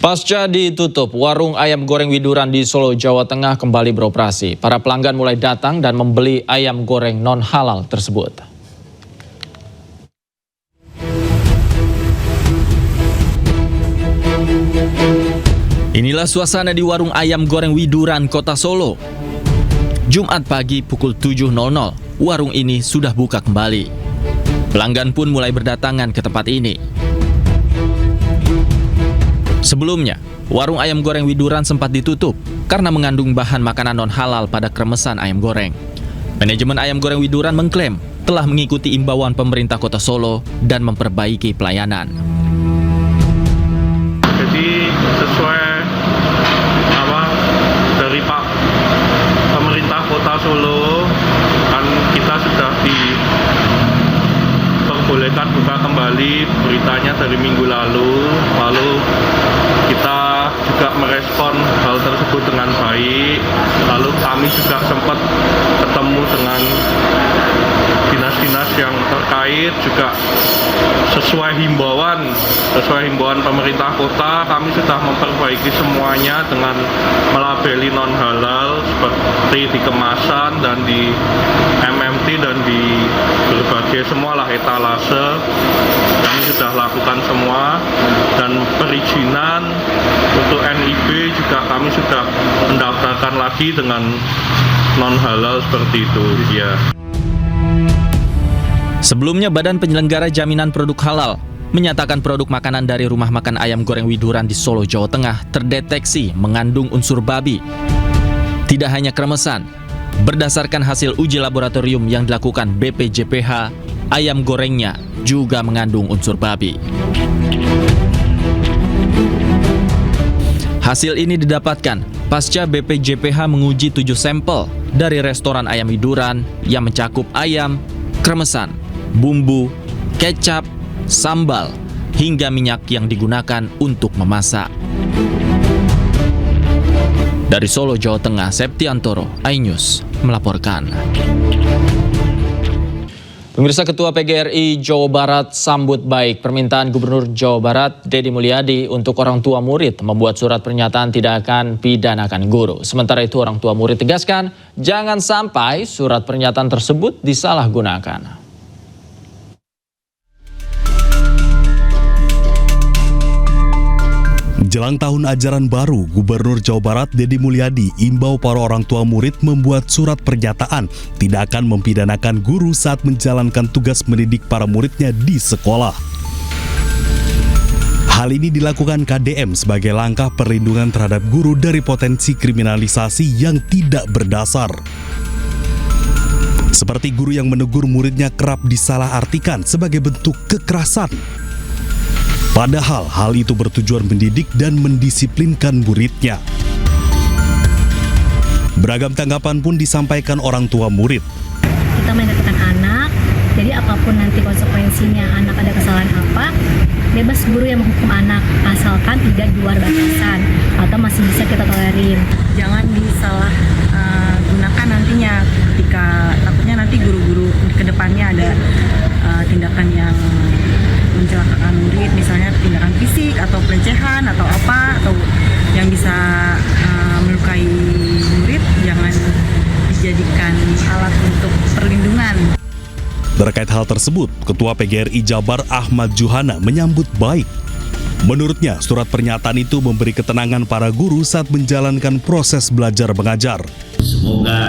Pasca ditutup, warung ayam goreng Widuran di Solo, Jawa Tengah kembali beroperasi. Para pelanggan mulai datang dan membeli ayam goreng non-halal tersebut. Inilah suasana di warung ayam goreng Widuran, Kota Solo. Jumat pagi pukul 7.00, warung ini sudah buka kembali. Pelanggan pun mulai berdatangan ke tempat ini. Sebelumnya, warung ayam goreng Widuran sempat ditutup karena mengandung bahan makanan non-halal pada kremesan ayam goreng. Manajemen ayam goreng Widuran mengklaim telah mengikuti imbauan pemerintah Kota Solo dan memperbaiki pelayanan. Jadi sesuai dari Pak pemerintah Kota Solo, kan kita sudah diperbolehkan buka kembali, beritanya dari minggu lalu kita juga merespon hal tersebut dengan baik. Lalu kami juga sempat ketemu dengan dinas-dinas yang terkait, juga sesuai himbauan pemerintah kota, kami sudah memperbaiki semuanya dengan melabeli non halal seperti di kemasan dan di MMT dan di berbagai semualah etalase. Kami sudah lakukan semua, dan perizinan untuk NIB juga kami sudah mendaftarkan lagi dengan non halal seperti itu ya. Sebelumnya, Badan Penyelenggara Jaminan Produk Halal menyatakan produk makanan dari rumah makan ayam goreng Widuran di Solo, Jawa Tengah terdeteksi mengandung unsur babi. Tidak hanya kremesan, berdasarkan hasil uji laboratorium yang dilakukan BPJPH, ayam gorengnya juga mengandung unsur babi. Hasil ini didapatkan pasca BPJPH menguji 7 sampel dari restoran ayam Widuran yang mencakup ayam, kremesan, bumbu, kecap, sambal, hingga minyak yang digunakan untuk memasak. Dari Solo, Jawa Tengah, Septiantoro, iNews melaporkan. Pemirsa, Ketua PGRI Jawa Barat sambut baik permintaan Gubernur Jawa Barat Deddy Mulyadi untuk orang tua murid membuat surat pernyataan tidak akan pidanakan guru. Sementara itu, orang tua murid tegaskan jangan sampai surat pernyataan tersebut disalahgunakan. Jelang tahun ajaran baru, Gubernur Jawa Barat Deddy Mulyadi imbau para orang tua murid membuat surat pernyataan tidak akan mempidanakan guru saat menjalankan tugas mendidik para muridnya di sekolah. Hal ini dilakukan KDM sebagai langkah perlindungan terhadap guru dari potensi kriminalisasi yang tidak berdasar. Seperti guru yang menegur muridnya kerap disalahartikan sebagai bentuk kekerasan. Padahal hal itu bertujuan mendidik dan mendisiplinkan muridnya. Beragam tanggapan pun disampaikan orang tua murid. Kita mendekatkan anak, jadi apapun nanti konsekuensinya, anak ada kesalahan apa, bebas guru yang menghukum anak, asalkan tidak di luar batasan atau masih bisa kita tolerir. Jangan disalah gunakan nantinya, ketika takutnya nanti guru-guru ke depannya ada tindakan yang mencelakakan murid, misalnya tindakan fisik atau pelecehan atau apa, atau yang bisa melukai murid, jangan dijadikan alat untuk perlindungan. Terkait hal tersebut, Ketua PGRI Jabar Ahmad Juhana menyambut baik. Menurutnya, surat pernyataan itu memberi ketenangan para guru saat menjalankan proses belajar mengajar. Semoga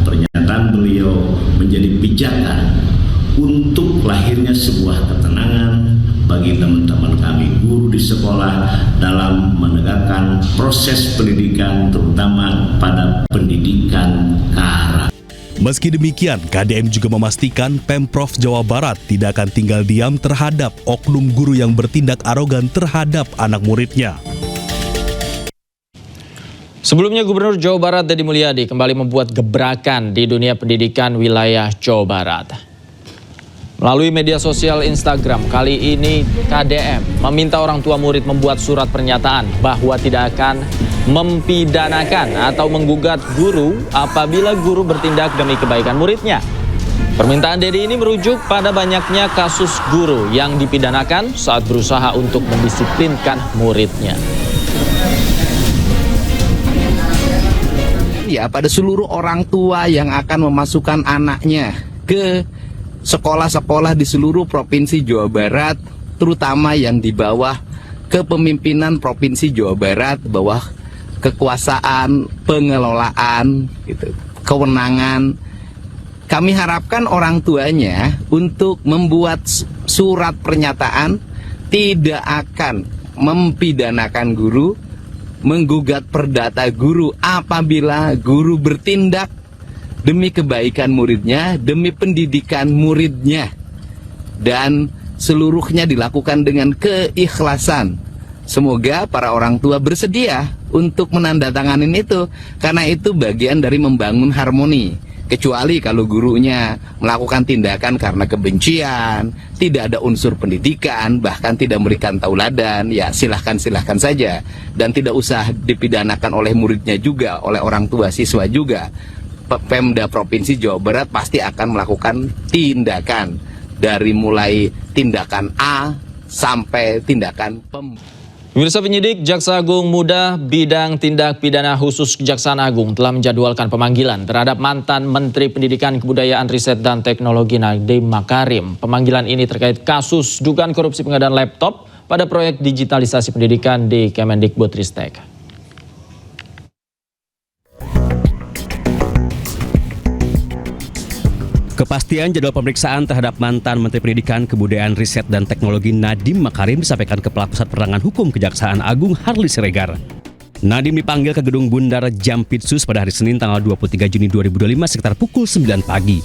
pernyataan beliau menjadi pijakan untuk lahirnya sebuah ketenangan bagi teman-teman kami guru di sekolah dalam menegakkan proses pendidikan, terutama pada pendidikan karakter. Meski demikian, KDM juga memastikan Pemprov Jawa Barat tidak akan tinggal diam terhadap oknum guru yang bertindak arogan terhadap anak muridnya. Sebelumnya, Gubernur Jawa Barat Deddy Mulyadi kembali membuat gebrakan di dunia pendidikan wilayah Jawa Barat. Melalui media sosial Instagram, kali ini KDM meminta orang tua murid membuat surat pernyataan bahwa tidak akan mempidanakan atau menggugat guru apabila guru bertindak demi kebaikan muridnya. Permintaan Deddy ini merujuk pada banyaknya kasus guru yang dipidanakan saat berusaha untuk mendisiplinkan muridnya. Ya, pada seluruh orang tua yang akan memasukkan anaknya ke sekolah-sekolah di seluruh provinsi Jawa Barat, terutama yang di bawah kepemimpinan Provinsi Jawa Barat, bawah kekuasaan, pengelolaan, gitu, kewenangan. Kami harapkan orang tuanya untuk membuat surat pernyataan tidak akan mempidanakan guru, menggugat perdata guru apabila guru bertindak demi kebaikan muridnya, demi pendidikan muridnya, dan seluruhnya dilakukan dengan keikhlasan. Semoga para orang tua bersedia untuk menandatangani itu, karena itu bagian dari membangun harmoni. Kecuali kalau gurunya melakukan tindakan karena kebencian, tidak ada unsur pendidikan, bahkan tidak memberikan tauladan, ya silahkan saja. Dan tidak usah dipidanakan oleh muridnya juga, oleh orang tua siswa juga. Pemda Provinsi Jawa Barat pasti akan melakukan tindakan, dari mulai tindakan A sampai tindakan Pemirsa, penyidik Jaksa Agung Muda Bidang Tindak Pidana Khusus Kejaksaan Agung telah menjadwalkan pemanggilan terhadap mantan Menteri Pendidikan Kebudayaan Riset dan Teknologi Nadiem Makarim. Pemanggilan ini terkait kasus dugaan korupsi pengadaan laptop pada proyek digitalisasi pendidikan di Kemendikbudristek. Kepastian jadwal pemeriksaan terhadap mantan Menteri Pendidikan, Kebudayaan, Riset, dan Teknologi Nadiem Makarim disampaikan Kepala Pusat Penerangan Hukum Kejaksaan Agung Harli Siregar. Nadiem dipanggil ke Gedung Bundar Jampitsus pada hari Senin tanggal 23 Juni 2025 sekitar pukul 9 pagi.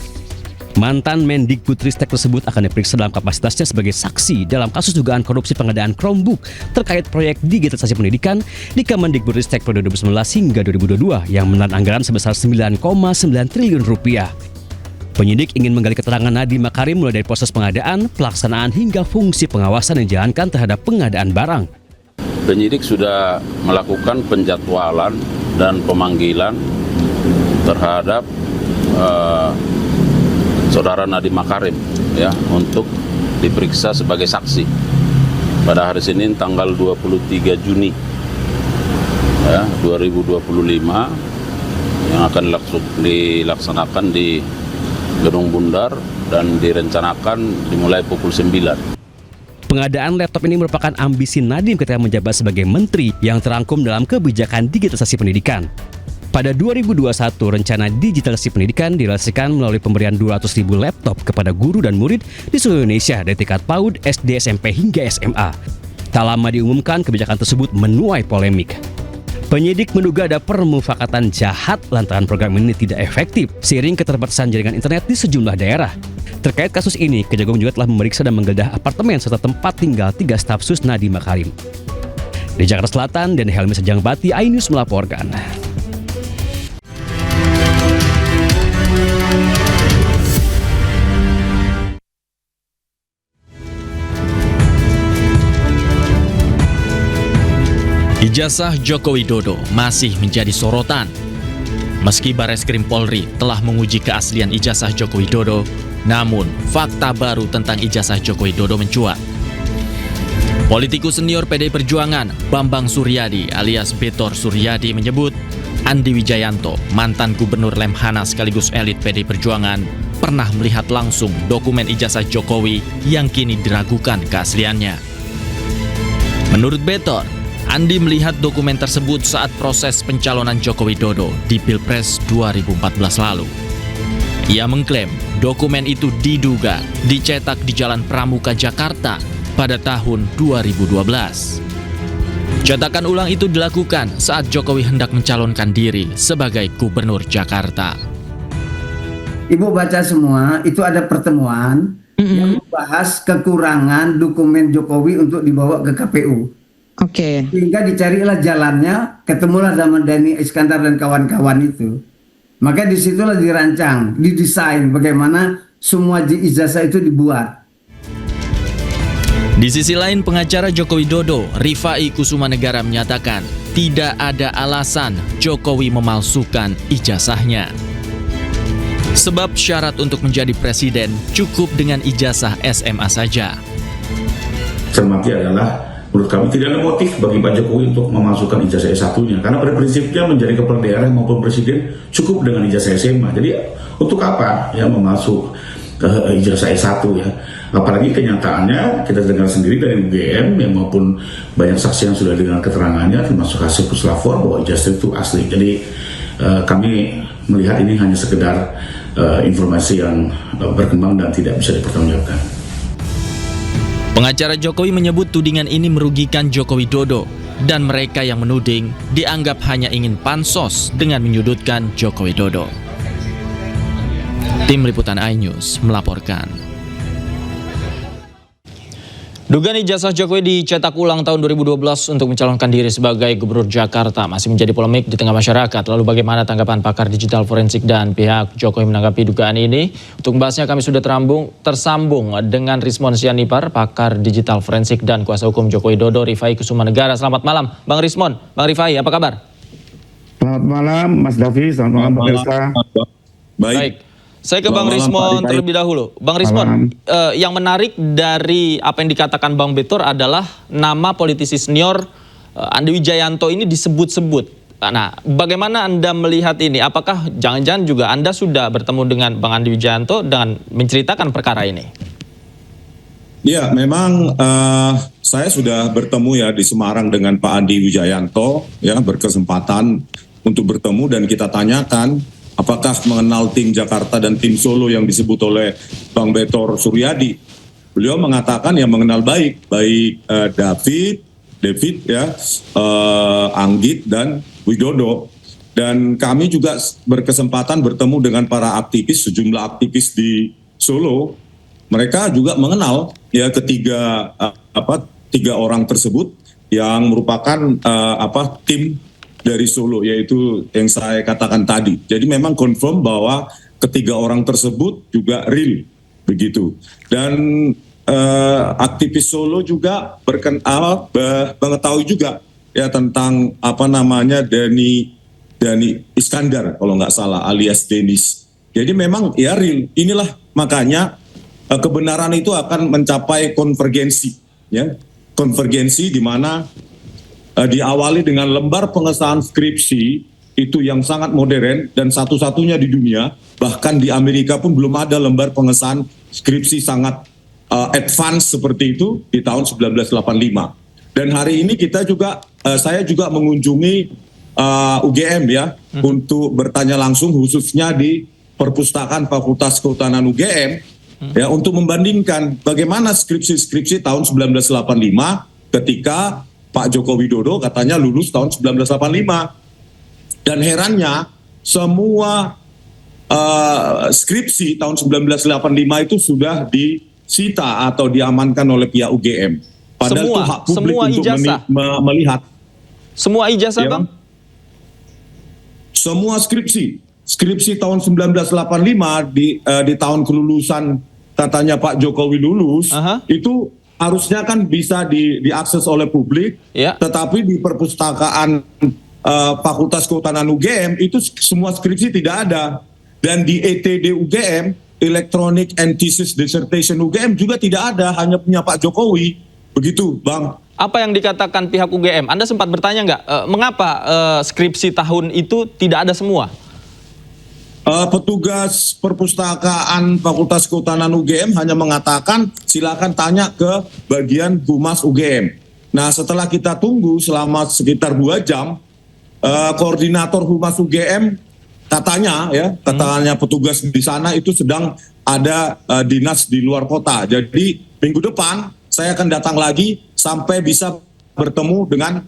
Mantan Mendikbudristek tersebut akan diperiksa dalam kapasitasnya sebagai saksi dalam kasus dugaan korupsi pengadaan Chromebook terkait proyek digitalisasi pendidikan di Kemendikbudristek periode 2019 hingga 2022 yang menelan anggaran sebesar 9,9 triliun rupiah. Penyidik ingin menggali keterangan Nadiem Makarim mulai dari proses pengadaan, pelaksanaan hingga fungsi pengawasan yang dijalankan terhadap pengadaan barang. Penyidik sudah melakukan penjadwalan dan pemanggilan terhadap saudara Nadiem Makarim ya untuk diperiksa sebagai saksi pada hari Senin tanggal 23 Juni ya, 2025 yang akan dilaksanakan di Gedung Bundar dan direncanakan dimulai pukul 9. Pengadaan laptop ini merupakan ambisi Nadiem ketika menjabat sebagai menteri yang terangkum dalam kebijakan digitalisasi pendidikan. Pada 2021, rencana digitalisasi pendidikan direalisasikan melalui pemberian 200.000 laptop kepada guru dan murid di seluruh Indonesia dari tingkat PAUD, SD, SMP hingga SMA. Tak lama diumumkan, kebijakan tersebut menuai polemik. Penyidik menduga ada permufakatan jahat lantaran program ini tidak efektif seiring keterbatasan jaringan internet di sejumlah daerah. Terkait kasus ini, Kejagung juga telah memeriksa dan menggeledah apartemen serta tempat tinggal 3 staf sus Nadiem Makarim. Di Jakarta Selatan, dan Helmi Sejangbati, iNews melaporkan. Ijazah Joko Widodo masih menjadi sorotan. Meski Bareskrim Polri telah menguji keaslian ijazah Joko Widodo, namun fakta baru tentang ijazah Joko Widodo mencuat. Politikus senior PDI Perjuangan Bambang Suryadi alias Betor Suryadi menyebut Andi Wijayanto, mantan gubernur Lemhanas sekaligus elit PDI Perjuangan, pernah melihat langsung dokumen ijazah Jokowi yang kini diragukan keasliannya. Menurut Betor, Andi melihat dokumen tersebut saat proses pencalonan Joko Widodo di Pilpres 2014 lalu. Ia mengklaim dokumen itu diduga dicetak di Jalan Pramuka, Jakarta pada tahun 2012. Cetakan ulang itu dilakukan saat Jokowi hendak mencalonkan diri sebagai gubernur Jakarta. Ibu baca semua, itu ada pertemuan yang membahas kekurangan dokumen Jokowi untuk dibawa ke KPU. Oke. Sehingga dicarilah jalannya, ketemulah zaman Dhani Iskandar dan kawan-kawan itu. Maka disitulah dirancang, didesain bagaimana semua ijazah itu dibuat. Di sisi lain, pengacara Joko Widodo, Rifai Kusumanegara menyatakan tidak ada alasan Jokowi memalsukan ijazahnya. Sebab syarat untuk menjadi presiden cukup dengan ijazah SMA saja. Cermati adalah menurut kami tidak ada motif bagi Pak Jokowi untuk memasukkan ijazah S1-nya, karena pada prinsipnya menjadi kepala daerah maupun presiden cukup dengan ijazah SMA. Jadi untuk apa ya memasuk ke ijazah S1 ya? Apalagi kenyataannya kita dengar sendiri dari UGM yang maupun banyak saksi yang sudah dengar keterangannya, termasuk hasil puslapor bahwa ijazah itu asli. Jadi kami melihat ini hanya sekedar informasi yang berkembang dan tidak bisa dipertanggungjawabkan. Pengacara Jokowi menyebut tudingan ini merugikan Joko Widodo dan mereka yang menuding dianggap hanya ingin pansos dengan menyudutkan Joko Widodo. Tim Liputan iNews melaporkan. Dugaan ijazah Jokowi dicetak ulang tahun 2012 untuk mencalonkan diri sebagai Gubernur Jakarta masih menjadi polemik di tengah masyarakat. Lalu bagaimana tanggapan pakar digital forensik dan pihak Jokowi menanggapi dugaan ini? Untuk membahasnya kami sudah tersambung dengan Rismon Sianipar, pakar digital forensik dan kuasa hukum Joko Widodo, Rifai Kusumanegara. Selamat malam Bang Rismon. Bang Rifai, apa kabar? Selamat malam Mas Davi, selamat malam pemirsa. Baik. Saya ke Bang Rismon terlebih dahulu. Bang Rismon, yang menarik dari apa yang dikatakan Bang Betor adalah nama politisi senior Andi Wijayanto ini disebut-sebut. Nah, bagaimana Anda melihat ini? Apakah jangan-jangan juga Anda sudah bertemu dengan Bang Andi Wijayanto dan menceritakan perkara ini? Ya, memang saya sudah bertemu ya di Semarang dengan Pak Andi Wijayanto, ya berkesempatan untuk bertemu dan kita tanyakan apakah mengenal tim Jakarta dan tim Solo yang disebut oleh Bang Betor Suryadi. Beliau mengatakan yang mengenal baik David ya, Anggit dan Widodo. Dan kami juga berkesempatan bertemu dengan para aktivis, sejumlah aktivis di Solo. Mereka juga mengenal ya tiga orang tersebut yang merupakan tim dari Solo, yaitu yang saya katakan tadi. Jadi memang confirm bahwa ketiga orang tersebut juga real, begitu. Dan aktivis Solo juga mengetahui juga ya tentang Dani Iskandar kalau nggak salah, alias Denis. Jadi memang ya real. Inilah makanya kebenaran itu akan mencapai konvergensi, ya konvergensi di mana diawali dengan lembar pengesahan skripsi itu yang sangat modern dan satu-satunya di dunia, bahkan di Amerika pun belum ada lembar pengesahan skripsi sangat advance seperti itu di tahun 1985. Dan hari ini saya juga mengunjungi UGM ya untuk bertanya langsung khususnya di perpustakaan Fakultas Kehutanan UGM ya untuk membandingkan bagaimana skripsi-skripsi tahun 1985 ketika Pak Joko Widodo katanya lulus tahun 1985. Dan herannya semua skripsi tahun 1985 itu sudah disita atau diamankan oleh pihak UGM. Padahal itu hak publik semua untuk melihat. Semua ijazah, ya, Bang? Semua skripsi tahun 1985 di tahun kelulusan katanya Pak Jokowi lulus, itu harusnya kan bisa diakses oleh publik, ya. Tetapi di perpustakaan Fakultas Kehutanan UGM itu semua skripsi tidak ada. Dan di ETD UGM, Electronic and Thesis Dissertation UGM juga tidak ada, hanya punya Pak Jokowi. Begitu, Bang. Apa yang dikatakan pihak UGM? Anda sempat bertanya nggak, mengapa skripsi tahun itu tidak ada semua? Petugas perpustakaan Fakultas Kehutanan UGM hanya mengatakan silakan tanya ke bagian Humas UGM. Nah, setelah kita tunggu selama sekitar 2 jam, koordinator Humas UGM katanya petugas di sana itu sedang ada dinas di luar kota. Jadi minggu depan saya akan datang lagi sampai bisa bertemu dengan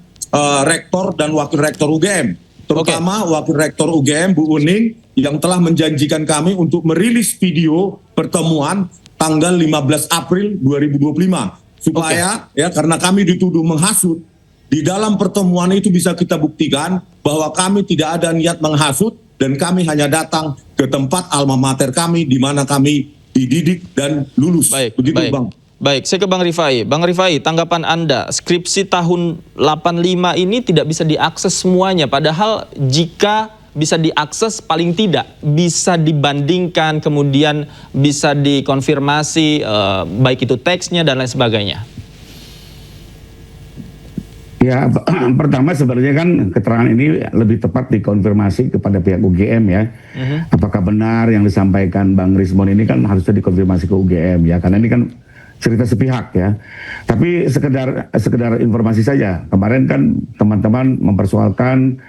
rektor dan wakil rektor UGM. Terutama Wakil Rektor UGM, Bu Uning, yang telah menjanjikan kami untuk merilis video pertemuan tanggal 15 April 2025. Supaya ya karena kami dituduh menghasut, di dalam pertemuan itu bisa kita buktikan bahwa kami tidak ada niat menghasut dan kami hanya datang ke tempat alma mater kami di mana kami dididik dan lulus. Begitu, Bang. Baik, saya ke Bang Rifai. Bang Rifai, tanggapan Anda, skripsi tahun 85 ini tidak bisa diakses semuanya. Padahal jika bisa diakses paling tidak bisa dibandingkan, kemudian bisa dikonfirmasi baik itu teksnya dan lain sebagainya. Ya, pertama sebenarnya kan keterangan ini lebih tepat dikonfirmasi kepada pihak UGM ya. Apakah benar yang disampaikan Bang Rismon ini kan harusnya dikonfirmasi ke UGM ya, karena ini kan cerita sepihak ya. Tapi sekedar informasi saja. Kemarin kan teman-teman mempersoalkan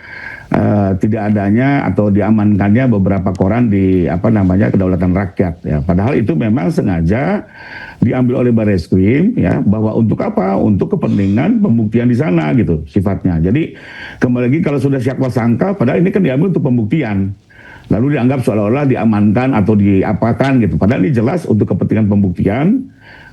tidak adanya atau diamankannya beberapa koran di Kedaulatan Rakyat ya. Padahal itu memang sengaja diambil oleh Bareskrim ya, bahwa untuk apa? Untuk kepentingan pembuktian di sana gitu sifatnya. Jadi kembali lagi kalau sudah siap sangka, padahal ini kan diambil untuk pembuktian. Lalu dianggap seolah-olah diamankan atau diapakan gitu. Padahal ini jelas untuk kepentingan pembuktian.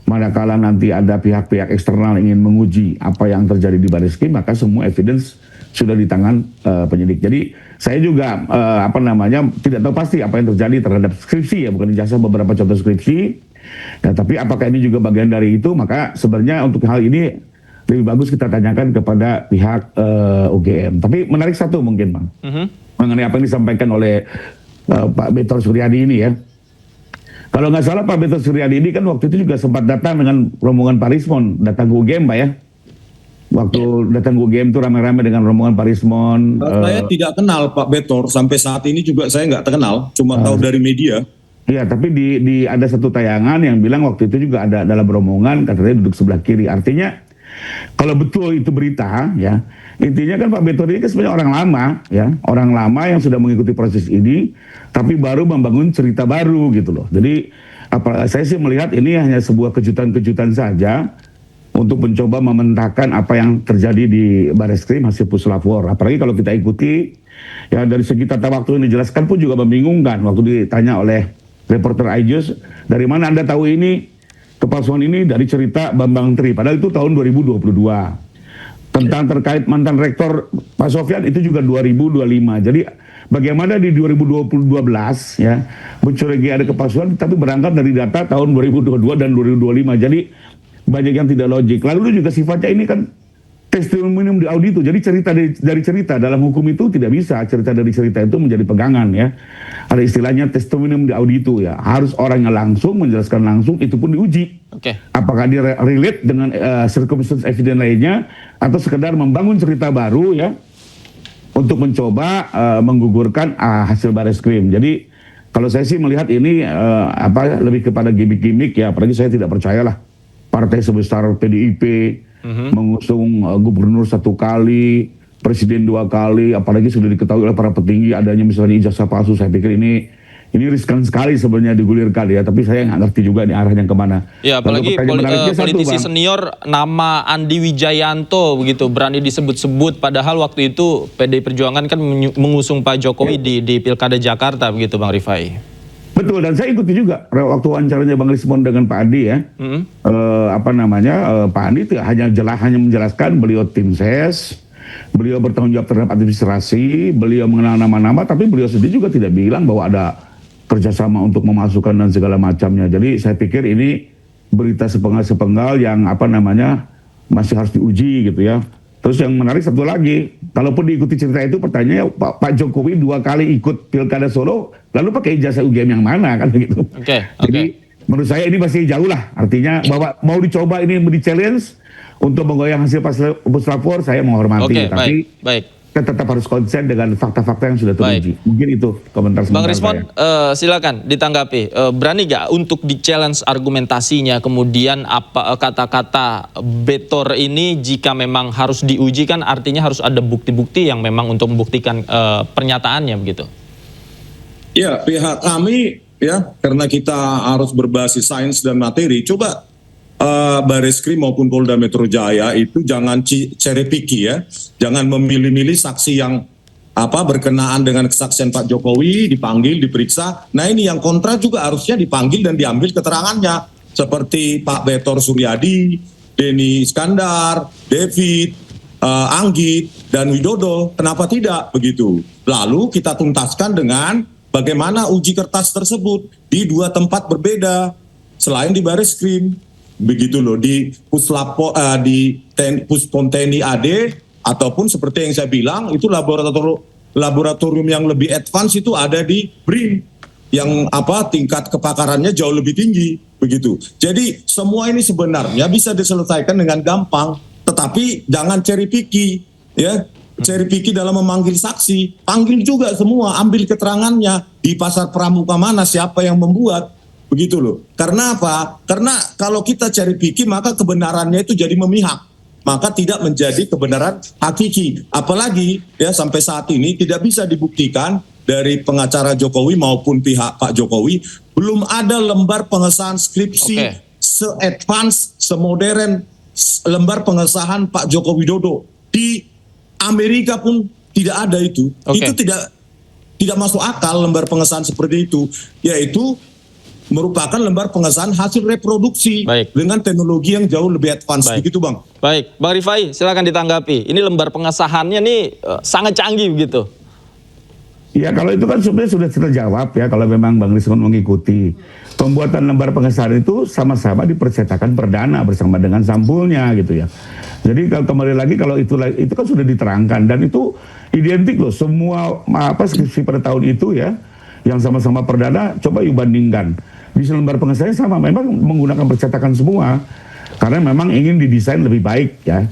Manakala nanti ada pihak-pihak eksternal ingin menguji apa yang terjadi di Bareskrim, maka semua evidence sudah di tangan penyidik. Jadi saya juga tidak tahu pasti apa yang terjadi terhadap skripsi ya, bukan ijazah, beberapa contoh skripsi. Ya, tapi apakah ini juga bagian dari itu? Maka sebenarnya untuk hal ini lebih bagus kita tanyakan kepada pihak UGM. Tapi menarik satu mungkin Bang, mengenai apa yang disampaikan oleh Pak Betor Suryadi ini ya. Kalau nggak salah Pak Betor Suryadi ini kan waktu itu juga sempat datang dengan rombongan Pak Rismon, datang ke UGM Pak ya. Waktu datang ke UGM itu rame-rame dengan rombongan Pak Rismon. Saya tidak kenal Pak Betor, sampai saat ini juga saya nggak kenal, cuma tahu dari media. Iya, tapi ada satu tayangan yang bilang waktu itu juga ada dalam rombongan, katanya duduk sebelah kiri. Artinya kalau betul itu berita ya, intinya kan Pak Betor ini kan sebenarnya orang lama ya, orang lama yang sudah mengikuti proses ini, tapi baru membangun cerita baru gitu loh. Jadi saya sih melihat ini hanya sebuah kejutan-kejutan saja untuk mencoba mementahkan apa yang terjadi di Bareskrim hasil Puslapor. Apalagi kalau kita ikuti ya, dari segi tata waktu yang dijelaskan pun juga membingungkan. Waktu ditanya oleh reporter iJus, dari mana Anda tahu ini kepalsuan ini? Dari cerita Bambang Tri, padahal itu tahun 2022. Tentang terkait mantan rektor Pak Sofyan itu juga 2025. Jadi bagaimana di 2012 ya mencurigai ada kepalsuan, tapi berangkat dari data tahun 2022 dan 2025. Jadi banyak yang tidak logik. Lalu juga sifatnya ini kan testimonium di auditu. Jadi cerita dari cerita dalam hukum itu tidak bisa cerita dari cerita itu menjadi pegangan ya. Ada istilahnya testimonium di auditu ya. Harus orangnya langsung menjelaskan langsung, itu pun diuji. Apakah dia relate dengan circumstance evidence lainnya atau sekedar membangun cerita baru ya untuk mencoba menggugurkan hasil Bareskrim. Jadi kalau saya sih melihat ini lebih kepada gimmick-gimmick ya. Apalagi saya tidak percayalah partai sebesar PDIP mengusung gubernur 1 kali, presiden 2 kali, apalagi sudah diketahui oleh para petinggi adanya misalnya ijazah palsu. Saya pikir ini riskan sekali sebenarnya digulirkan ya, tapi saya nggak ngerti juga nih arahnya kemana. Ya, apalagi politisi senior nama Andi Wijayanto begitu berani disebut-sebut, padahal waktu itu PDI Perjuangan kan mengusung Pak Jokowi di Pilkada Jakarta begitu Bang Rifai. Betul, dan saya ikuti juga waktu wawancaranya Bang Rismon dengan Pak Andi ya. Pak Andi itu hanya menjelaskan beliau tim ses, beliau bertanggung jawab terhadap administrasi, beliau mengenal nama-nama, tapi beliau sendiri juga tidak bilang bahwa ada kerjasama untuk memasukkan dan segala macamnya. Jadi saya pikir ini berita sepenggal-sepenggal yang masih harus diuji gitu ya. Terus yang menarik satu lagi, kalaupun diikuti cerita itu, pertanyaannya Pak Jokowi 2 kali ikut Pilkada Solo, lalu pakai ijazah UGM yang mana kan begitu. Jadi menurut saya ini masih jauh lah, artinya bahwa mau dicoba ini di-challenge untuk menggoyang hasil Puslapor, saya menghormati. Tapi kita tetap harus konsen dengan fakta-fakta yang sudah teruji. Mungkin itu komentar sebentar. Bang Rismon, silakan ditanggapi. Berani gak untuk di-challenge argumentasinya, kemudian apa kata-kata Betor ini jika memang harus diuji kan artinya harus ada bukti-bukti yang memang untuk membuktikan pernyataannya begitu? Ya, pihak kami ya, karena kita harus berbasis sains dan materi, coba Bareskrim maupun Polda Metro Jaya itu jangan cherry picky ya, jangan memilih-milih saksi yang berkenaan dengan kesaksian Pak Jokowi dipanggil, diperiksa. Nah ini yang kontra juga harusnya dipanggil dan diambil keterangannya, seperti Pak Betor Suryadi, Denny Iskandar, David, Anggit, dan Widodo. Kenapa tidak begitu? Lalu kita tuntaskan dengan bagaimana uji kertas tersebut di 2 tempat berbeda selain di Bareskrim. Begitu loh, di Puspom TNI AD ataupun seperti yang saya bilang itu laboratorium yang lebih advance itu ada di BRIN yang tingkat kepakarannya jauh lebih tinggi begitu. Jadi semua ini sebenarnya bisa diselesaikan dengan gampang tetapi jangan cherry picky, ya. Cherry picky dalam memanggil saksi, panggil juga semua, ambil keterangannya di pasar pramuka mana, siapa yang membuat, begitu loh. Karena apa? Karena kalau kita cherry picky maka kebenarannya itu jadi memihak, maka tidak menjadi kebenaran hakiki. Apalagi ya sampai saat ini tidak bisa dibuktikan dari pengacara Jokowi maupun pihak Pak Jokowi belum ada lembar pengesahan skripsi se-advance, semodern lembar pengesahan Pak Joko Widodo. Di Amerika pun tidak ada itu. Itu tidak masuk akal lembar pengesahan seperti itu, yaitu merupakan lembar pengesahan hasil reproduksi dengan teknologi yang jauh lebih advance. Begitu Bang. Baik, Bang Rifai silakan ditanggapi. Ini lembar pengesahannya nih sangat canggih begitu. Ya kalau itu kan sebenarnya sudah terjawab ya, kalau memang Bang Rismon mengikuti. Pembuatan lembar pengesahan itu sama-sama dipercetakan perdana bersama dengan sampulnya gitu ya. Jadi kalau kembali lagi kalau itu kan sudah diterangkan dan itu identik loh semua skripsi pada tahun itu ya yang sama-sama perdana, coba yuk bandingkan. Di lembar pengesahannya sama, memang menggunakan percetakan semua karena memang ingin didesain lebih baik ya.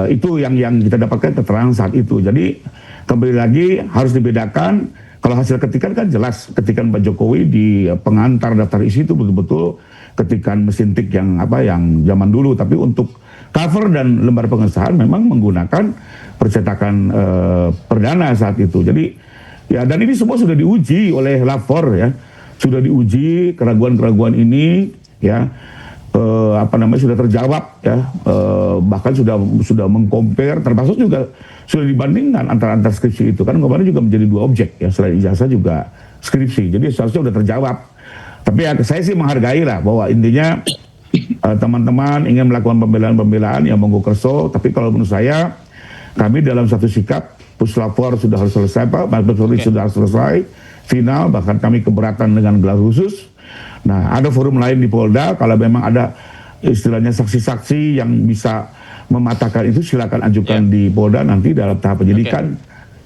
Itu yang kita dapatkan keterangan saat itu. Jadi kembali lagi harus dibedakan. Kalau hasil ketikan kan jelas, ketikan Pak Jokowi di pengantar daftar isi itu betul-betul ketikan mesin tik yang zaman dulu. Tapi untuk cover dan lembar pengesahan memang menggunakan percetakan perdana saat itu. Jadi ya, dan ini semua sudah diuji oleh lapor ya, sudah diuji keraguan-keraguan ini ya. Sudah terjawab ya, bahkan sudah mengcompare, termasuk juga sudah dibandingkan antara skripsi itu kan kemarin juga menjadi dua objek ya, selain ijazah juga skripsi, jadi seharusnya sudah terjawab. Tapi ya, saya sih menghargai lah bahwa intinya teman-teman ingin melakukan pembelaan yang monggo kerso, tapi kalau menurut saya kami dalam satu sikap puslapor sudah harus selesai Pak, sudah harus selesai final, bahkan kami keberatan dengan gelar khusus. Nah, ada forum lain di Polda, kalau memang ada istilahnya saksi-saksi yang bisa mematahkan itu silakan ajukan di Polda nanti dalam tahap penyidikan.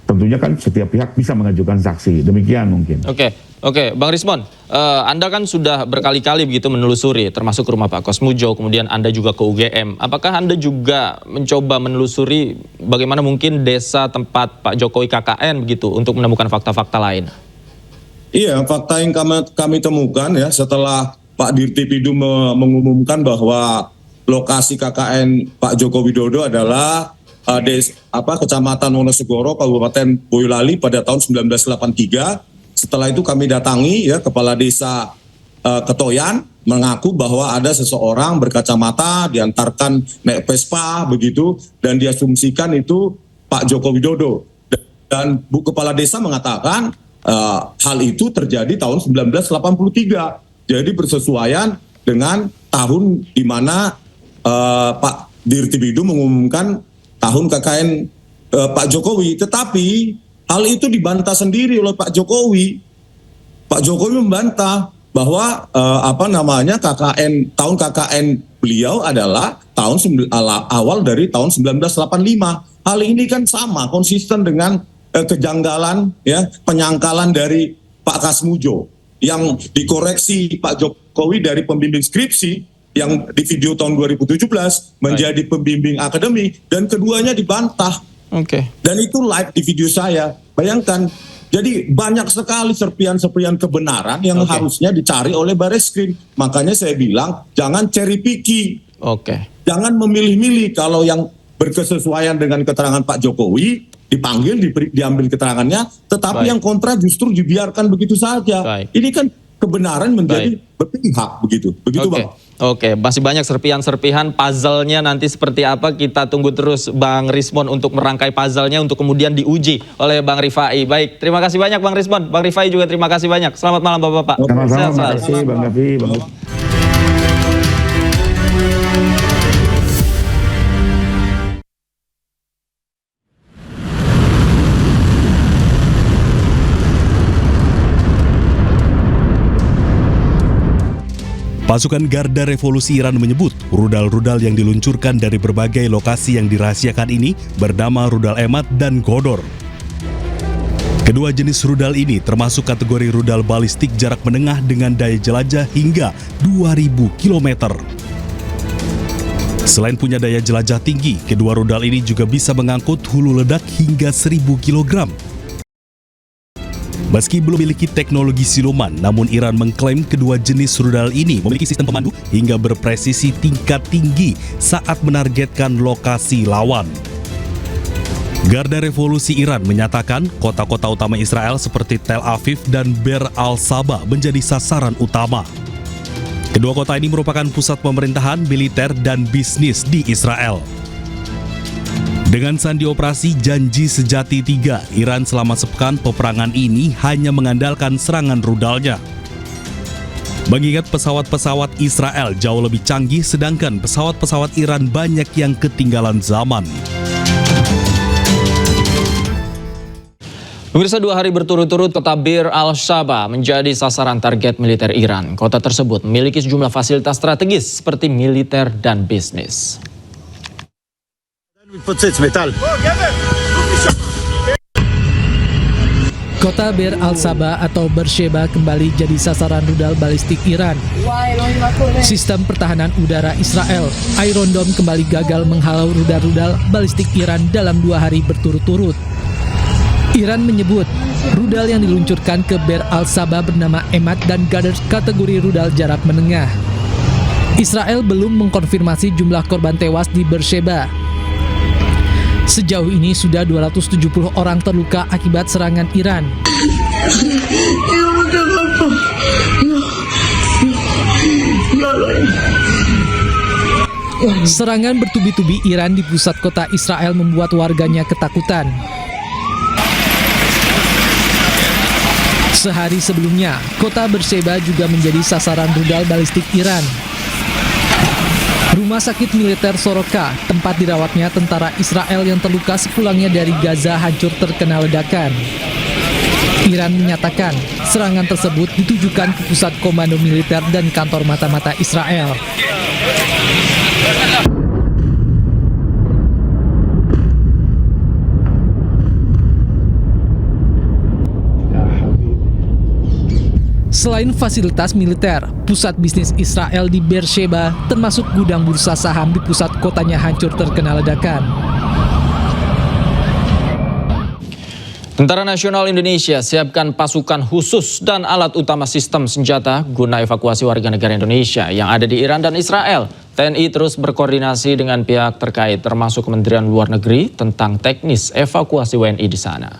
Tentunya kan setiap pihak bisa mengajukan saksi, demikian mungkin. Oke, Bang Rismon, Anda kan sudah berkali-kali begitu menelusuri, termasuk rumah Pak Kosmujo, kemudian Anda juga ke UGM. Apakah Anda juga mencoba menelusuri bagaimana mungkin desa tempat Pak Jokowi KKN begitu untuk menemukan fakta-fakta lain? Iya, fakta yang kami temukan ya setelah Pak Dirtipidum mengumumkan bahwa lokasi KKN Pak Joko Widodo adalah Kecamatan Wonosegoro, Kabupaten Boyolali pada tahun 1983. Setelah itu kami datangi ya Kepala Desa Ketoyan mengaku bahwa ada seseorang berkacamata diantarkan naik Vespa begitu dan diasumsikan itu Pak Joko Widodo. Dan Bu Kepala Desa mengatakan hal itu terjadi tahun 1983. Jadi bersesuaian dengan tahun di mana Pak Dirtipidum mengumumkan tahun KKN Pak Jokowi. Tetapi hal itu dibantah sendiri oleh Pak Jokowi. Pak Jokowi membantah bahwa KKN tahun KKN beliau adalah awal dari tahun 1985. Hal ini kan sama konsisten dengan kejanggalan ya penyangkalan dari Pak Kasmujo yang dikoreksi Pak Jokowi dari pembimbing skripsi yang di video tahun 2017 menjadi pembimbing akademik dan keduanya dibantah. Dan itu live di video saya. Bayangkan, jadi banyak sekali serpian-serpian kebenaran yang harusnya dicari oleh Bareskrim. Makanya saya bilang jangan cherry picky. Jangan memilih-milih. Kalau yang berkesesuaian dengan keterangan Pak Jokowi dipanggil, diambil keterangannya, tetapi yang kontra justru dibiarkan begitu saja. Ini kan kebenaran menjadi berpihak begitu Bang. Masih banyak serpihan-serpihan puzzle-nya nanti seperti apa, kita tunggu terus Bang Rismon untuk merangkai puzzle-nya untuk kemudian diuji oleh Bang Rifai. Baik, terima kasih banyak Bang Rismon. Bang Rifai juga terima kasih banyak. Selamat malam Bapak-Bapak. Sama-sama, terima kasih Bang Gavi. Pasukan Garda Revolusi Iran menyebut rudal-rudal yang diluncurkan dari berbagai lokasi yang dirahasiakan ini bernama rudal Emad dan Godor. Kedua jenis rudal ini termasuk kategori rudal balistik jarak menengah dengan daya jelajah hingga 2000 km. Selain punya daya jelajah tinggi, kedua rudal ini juga bisa mengangkut hulu ledak hingga 1000 kg. Meski belum memiliki teknologi siluman, namun Iran mengklaim kedua jenis rudal ini memiliki sistem pemandu hingga berpresisi tingkat tinggi saat menargetkan lokasi lawan. Garda Revolusi Iran menyatakan kota-kota utama Israel seperti Tel Aviv dan Be'er al-Sabah menjadi sasaran utama. Kedua kota ini merupakan pusat pemerintahan, militer, dan bisnis di Israel. Dengan sandi operasi Janji Sejati 3, Iran selama sepekan peperangan ini hanya mengandalkan serangan rudalnya. Mengingat pesawat-pesawat Israel jauh lebih canggih, sedangkan pesawat-pesawat Iran banyak yang ketinggalan zaman. Pemirsa, 2 hari berturut-turut kota Be'er al-Sabah menjadi sasaran target militer Iran. Kota tersebut memiliki sejumlah fasilitas strategis seperti militer dan bisnis. Kota Be'er al-Sabah atau Beersheba kembali jadi sasaran rudal balistik Iran. Sistem pertahanan udara Israel, Iron Dome, kembali gagal menghalau rudal-rudal balistik Iran dalam 2 hari berturut-turut. Iran menyebut rudal yang diluncurkan ke Be'er al-Sabah bernama Emad dan Ghadar kategori rudal jarak menengah. Israel belum mengkonfirmasi jumlah korban tewas di Beersheba. Sejauh ini sudah 270 orang terluka akibat serangan Iran. Serangan bertubi-tubi Iran di pusat kota Israel membuat warganya ketakutan. Sehari sebelumnya, kota Beersheba juga menjadi sasaran rudal balistik Iran. Rumah sakit militer Soroka, tempat dirawatnya tentara Israel yang terluka sepulangnya dari Gaza, hancur terkena ledakan. Iran menyatakan serangan tersebut ditujukan ke pusat komando militer dan kantor mata-mata Israel. Selain fasilitas militer, pusat bisnis Israel di Beersheba termasuk gudang bursa saham di pusat kotanya hancur terkena ledakan. Tentara Nasional Indonesia siapkan pasukan khusus dan alat utama sistem senjata guna evakuasi warga negara Indonesia yang ada di Iran dan Israel. TNI terus berkoordinasi dengan pihak terkait termasuk Kementerian Luar Negeri tentang teknis evakuasi WNI di sana.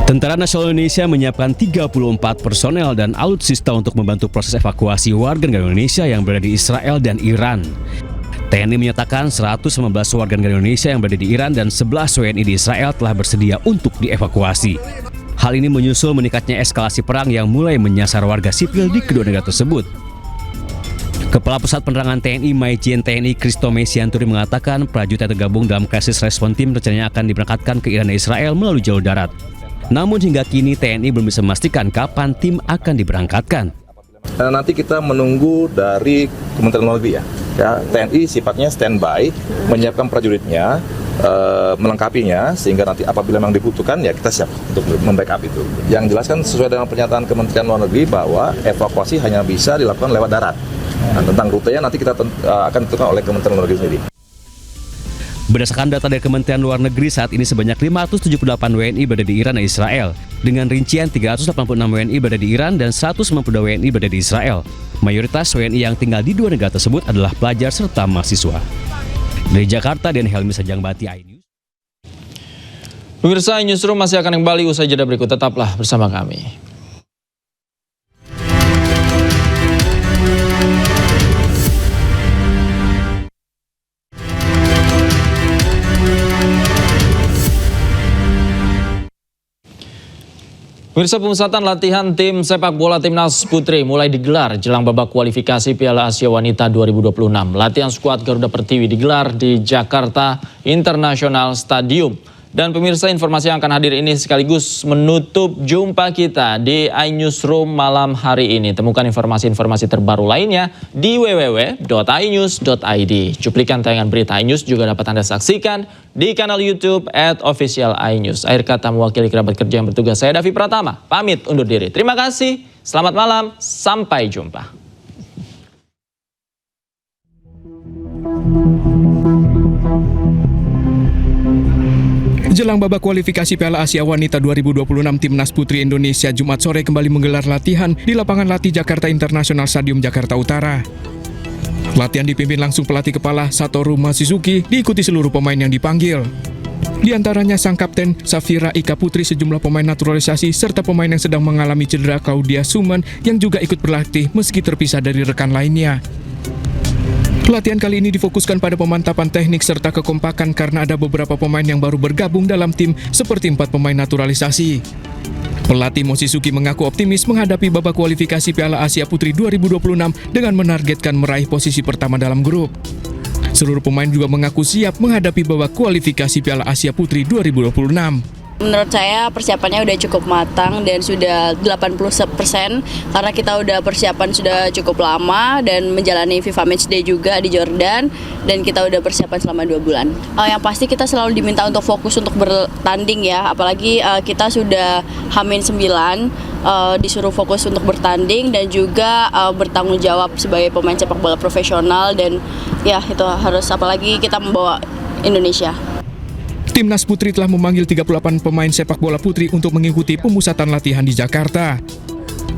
Tentara Nasional Indonesia menyiapkan 34 personel dan alutsista untuk membantu proses evakuasi warga negara Indonesia yang berada di Israel dan Iran. TNI menyatakan 115 warga negara Indonesia yang berada di Iran dan 11 WNI di Israel telah bersedia untuk dievakuasi. Hal ini menyusul meningkatnya eskalasi perang yang mulai menyasar warga sipil di kedua negara tersebut. Kepala Pusat Penerangan TNI Majen TNI Kristome Sianturi mengatakan prajurit yang tergabung dalam Crisis Response Team rencananya akan diberangkatkan ke Iran dan Israel melalui jalur darat. Namun hingga kini TNI belum bisa memastikan kapan tim akan diberangkatkan. Nanti kita menunggu dari Kementerian Luar Negeri ya. TNI sifatnya standby, menyiapkan prajuritnya, melengkapinya, sehingga nanti apabila memang dibutuhkan ya kita siap untuk membackup itu. Yang jelas kan sesuai dengan pernyataan Kementerian Luar Negeri bahwa evakuasi hanya bisa dilakukan lewat darat. Nah, tentang rutenya nanti kita akan ditentukan oleh Kementerian Luar Negeri sendiri. Berdasarkan data dari Kementerian Luar Negeri, saat ini sebanyak 578 WNI berada di Iran dan Israel. Dengan rincian 386 WNI berada di Iran dan 192 WNI berada di Israel. Mayoritas WNI yang tinggal di dua negara tersebut adalah pelajar serta mahasiswa. Dari Jakarta, Dan Helmi Sajangbati, iNews. Pemirsa, Newsroom masih akan kembali usai jeda berikut. Tetaplah bersama kami. Pemirsa, pemusatan latihan tim sepak bola Timnas Putri mulai digelar jelang babak kualifikasi Piala Asia Wanita 2026. Latihan skuad Garuda Pertiwi digelar di Jakarta International Stadium. Dan pemirsa, informasi yang akan hadir ini sekaligus menutup jumpa kita di iNewsroom malam hari ini. Temukan informasi-informasi terbaru lainnya di www.inews.id. Cuplikan tayangan berita iNews juga dapat Anda saksikan di kanal YouTube @official iNews. Akhir kata mewakili kerabat kerja yang bertugas, saya Davi Pratama, pamit undur diri. Terima kasih, Selamat malam, sampai jumpa. Jelang babak kualifikasi Piala Asia Wanita 2026, Timnas Putri Indonesia Jumat sore kembali menggelar latihan di lapangan latih Jakarta International Stadium Jakarta Utara. Latihan dipimpin langsung pelatih kepala Satoru Mochizuki, diikuti seluruh pemain yang dipanggil. Di antaranya sang kapten Safira Ika Putri, sejumlah pemain naturalisasi, serta pemain yang sedang mengalami cedera Claudia Suman yang juga ikut berlatih meski terpisah dari rekan lainnya. Latihan kali ini difokuskan pada pemantapan teknik serta kekompakan karena ada beberapa pemain yang baru bergabung dalam tim seperti 4 pemain naturalisasi. Pelatih Mochizuki mengaku optimis menghadapi babak kualifikasi Piala Asia Putri 2026 dengan menargetkan meraih posisi pertama dalam grup. Seluruh pemain juga mengaku siap menghadapi babak kualifikasi Piala Asia Putri 2026. Menurut saya persiapannya udah cukup matang dan sudah 80% karena kita udah persiapan sudah cukup lama dan menjalani FIFA Matchday juga di Jordan dan kita udah persiapan selama 2 bulan. Yang pasti kita selalu diminta untuk fokus untuk bertanding ya, apalagi kita sudah H-9 disuruh fokus untuk bertanding dan juga bertanggung jawab sebagai pemain sepak bola profesional dan ya itu harus, apalagi kita membawa Indonesia. Timnas Putri telah memanggil 38 pemain sepak bola putri untuk mengikuti pemusatan latihan di Jakarta.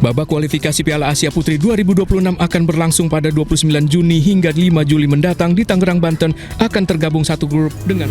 Babak kualifikasi Piala Asia Putri 2026 akan berlangsung pada 29 Juni hingga 5 Juli mendatang di Tangerang, Banten, akan tergabung satu grup dengan